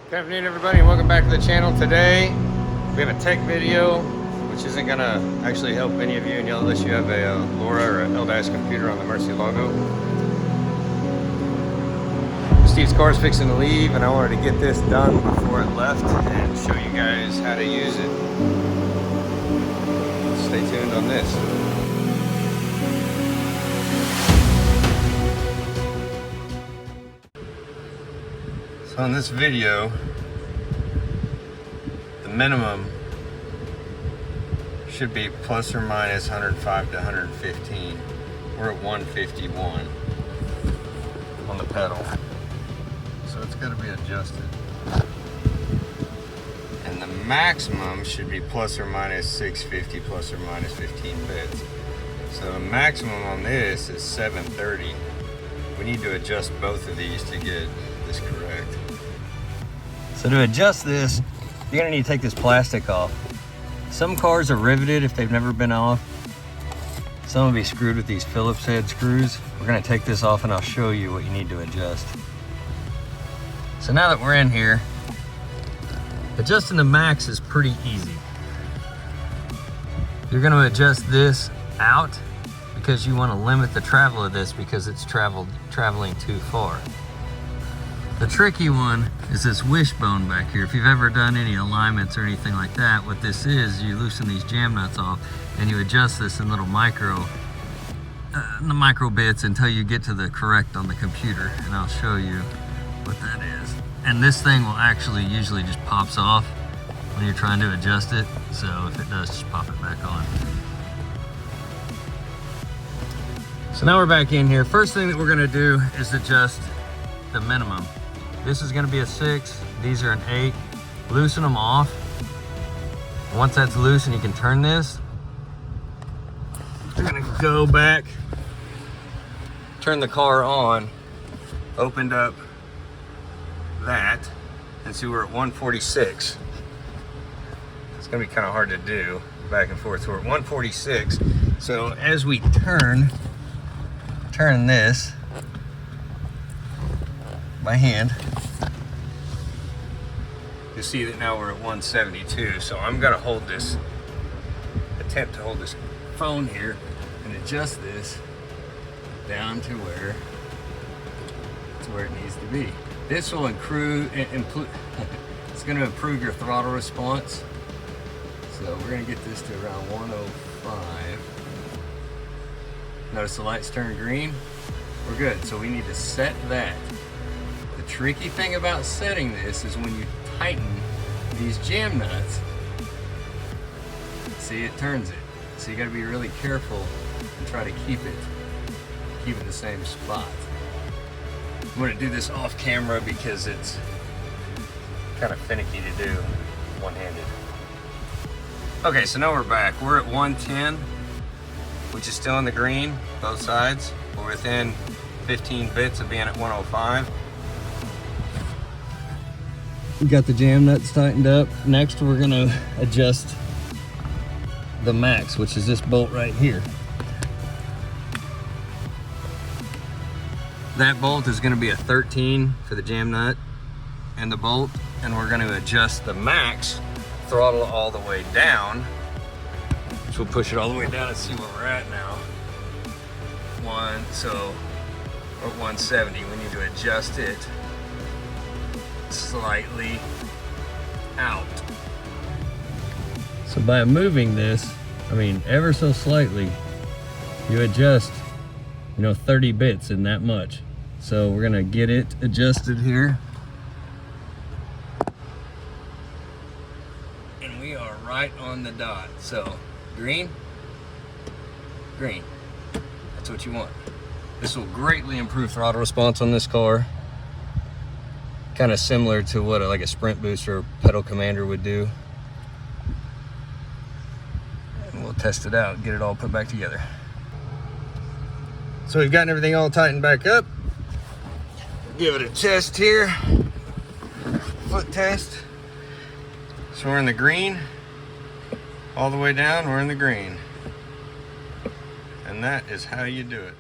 Good afternoon, everybody, and welcome back to the channel. Today we have a tech video which isn't going to actually help any of you unless you have a LoRa or an LDAS computer on the Murcielago. Steve's car is fixing to leave, and I wanted to get this done before it left and show you guys how to use it. Stay tuned on this. So in this video, the minimum should be plus or minus 105 to 115. We're at 151 on the pedal. So it's got to be adjusted. And the maximum should be plus or minus 650, plus or minus 15 bits. So the maximum on this is 730. We need to adjust both of these to get this correct. So to adjust this, you're gonna need to take this plastic off. Some cars are riveted if they've never been off. Some will be screwed with these Phillips head screws. We're gonna take this off and I'll show you what you need to adjust. So now that we're in here, adjusting the max is pretty easy. You're gonna adjust this out because you wanna limit the travel of this because it's traveling too far. The tricky one is this wishbone back here. If you've ever done any alignments or anything like that, what this is, you loosen these jam nuts off and you adjust this in little micro bits until you get to the correct on the computer, and I'll show you what that is. And this thing will actually usually just pops off when you're trying to adjust it, so if it does, just pop it back on. So now we're back in here. First thing that we're gonna do is adjust the minimum. This is gonna be a 6, these are an 8. Loosen them off. Once that's loose and you can turn this, you're gonna go back, turn the car on, opened up that, and see we're at 146. It's gonna be kind of hard to do back and forth. So we're at 146. So as we turn this by hand, you'll see that now we're at 172. So I'm gonna attempt to hold this phone here and adjust this down to where it needs to be. This will it's gonna improve your throttle response. So we're gonna get this to around 105. Notice the lights turn green. We're good, so we need to set that. The tricky thing about setting this is when you tighten these jam nuts, see, it turns it. So you gotta be really careful and try to keep it in the same spot. I'm gonna do this off camera because it's kind of finicky to do one-handed. Okay, so now we're back. We're at 110, which is still in the green, both sides. We're within 15 bits of being at 105. We got the jam nuts tightened up. Next, we're gonna adjust the max, which is this bolt right here. That bolt is gonna be a 13 for the jam nut and the bolt, and we're gonna adjust the max throttle all the way down. So we'll push it all the way down and see where we're at now. So we're at 170. We need to adjust it slightly out. So by moving this, ever so slightly, you adjust, 30 bits in that much. So we're gonna get it adjusted here. And we are right on the dot. So green, green. That's what you want. This will greatly improve throttle response on this car. Kind of similar to what like a sprint boost or pedal commander would do. And we'll test it out, get it all put back together. So we've gotten everything all tightened back up. Give it a test here. Foot test. So we're in the green. All the way down, we're in the green. And that is how you do it.